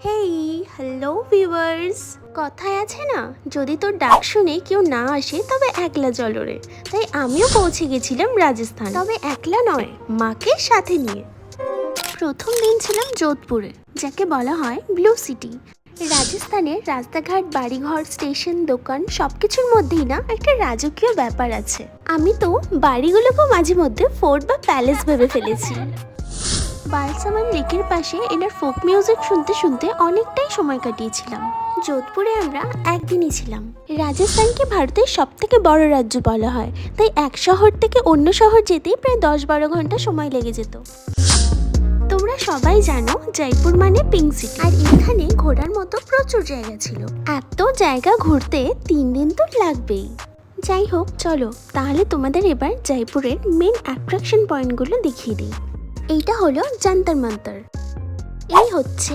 হেই, hello viewers. কথায় আছে না, যদি তোর ডাক শুনে কেউ না আসে তবে একলা চলো রে। তাই আমিও পৌঁছে গেছিলাম রাজস্থান, তবে একলা নয়, মাকে সাথে নিয়ে। প্রথম দিন ছিলাম যোধপুরে, যাকে বলা হয় ব্লু সিটি। রাজস্থানের রাস্তাঘাট, বাড়িঘর, স্টেশন, দোকান সবকিছুর মধ্যেই না একটা রাজকীয় ব্যাপার আছে। আমি তো বাড়িগুলোকেও মাঝে মধ্যে ফোর্ট বা প্যালেস ভেবে ফেলেছি। বালসামান লেকের পাশে এনার ফোক মিউজিক শুনতে শুনতে অনেকটাই সময় কাটিয়েছিলাম। যোধপুরে আমরা একদিনই ছিলাম। রাজস্থানকে ভারতের সব থেকে বড় রাজ্য বলা হয়, তাই এক শহর থেকে অন্য শহর যেতেই প্রায় 10-12 ঘন্টা সময় লেগে যেত। তোমরা সবাই জানো জয়পুর মানে পিঙ্ক সিটি, আর এখানে ঘোরার মতো প্রচুর জায়গা ছিল। এত জায়গা ঘুরতে 3 দিন তো লাগবেই। যাই হোক, চলো তাহলে তোমাদের এবার জয়পুরের মেন অ্যাট্রাকশন পয়েন্টগুলো দেখিয়ে দিই। এইটা হলো জান্তর মন্তর। এই হচ্ছে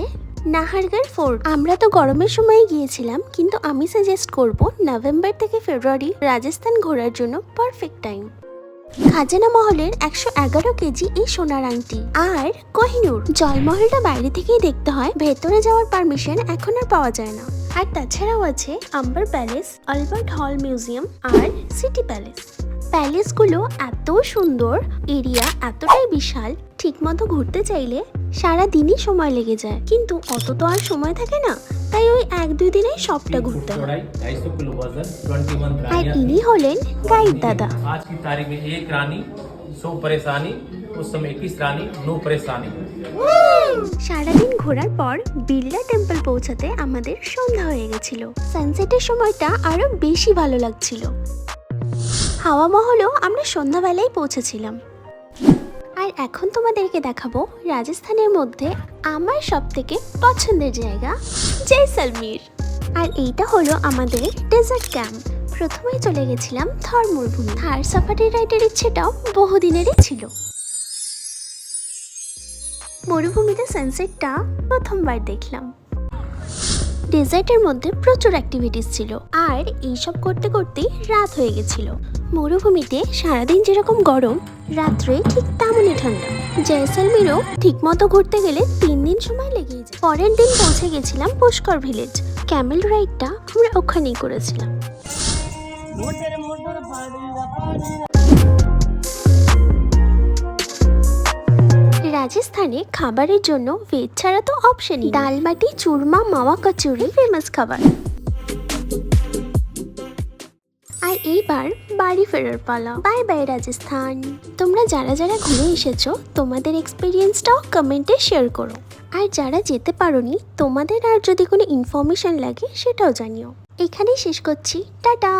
নাহারগড় ফোর্ট। আমরা তো গরমের সময় গিয়েছিলাম, কিন্তু আমি সাজেস্ট করব নভেম্বর থেকে ফেব্রুয়ারি রাজস্থান ঘোরার জন্য পারফেক্ট টাইম। খাজানা মহলের 111 কেজি এই সোনার আংটি আর কোহিনূর। জলমহলটা বাইরে থেকেই দেখতে হয়, ভেতরে যাওয়ার পারমিশন এখন আর পাওয়া যায় না। আর তাছাড়াও আছে আম্বার প্যালেস, আলবার্ট হল মিউজিয়াম আর সিটি প্যালেস। প্যালেসগুলো এত সুন্দর, এরিয়া এতটাই বিশাল, ঠিকমতো ঘুরতে চাইলে সারা দিনই সময় লেগে যায়, কিন্তু অত তো আর সময় থাকে না, তাই ওই 1-2 দিনেই সবটা ঘুরতে হয়। আর ইনি হলেন গাইড দাদা। आज की तारीख में एक रानी 100 परेशानी, उस समय 21 रानी 9 परेशानी। সারাদিন ঘোরার পর বিড়লা টেম্পল পৌঁছাতে আমাদের সন্ধ্যা হয়ে গেছিল। সানসেটের সময়টা আরো বেশি ভালো লাগছিল। হাওয়া মহলও আমরা সন্ধ্যাবেলায় পৌঁছেছিলাম। আর এখন তোমাদেরকে দেখাবো রাজস্থানের মধ্যে আমার সব থেকে পছন্দের জায়গা জয়সলমীর। আর এইটা হলো আমাদের ডেজার্ট ক্যাম্প। প্রথমেই চলে গেছিলাম থর মরুভূমি। থার সাফারি রাইডের ইচ্ছেটাও বহুদিনেরই ছিল। মরুভূমিতে সানসেটটা প্রথমবার দেখলাম। ডেজার্টের মধ্যে প্রচুর অ্যাক্টিভিটিস ছিল, আর এইসব করতে করতেই রাত হয়ে গেছিল। মরুভূমিতে সারাদিন যেরকম গরম, রাত্রে ঠিক তেমনই ঠান্ডা। জয়সলমীরও ঠিক মতো ঘুরতে গেলে 3 দিন সময় লেগেই যায়। পরের দিন পৌঁছে গেছিলাম পুষ্কর ভিলেজ। ক্যামেল রাইডটা আমরা ওখানেই করেছিলাম। রাজস্থানে খাবারের জন্য ভেজ ছাড়া তো অপশনই। ডাল বাটি, চুরমা, মাওয়া কচুরি ফেমাস খাবার। আর এইবার বাড়ি ফেরার পালা। Bye bye Rajasthan. তোমরা যারা যারা ঘুরে এসেছো তোমাদের এক্সপিরিয়েন্সটাও কমেন্টে শেয়ার করো। আর যারা যেতে পারোনি, তোমাদের আর যদি কোনো ইনফরমেশন লাগে সেটাও জানিও। এখানেই শেষ করছি, টাটা।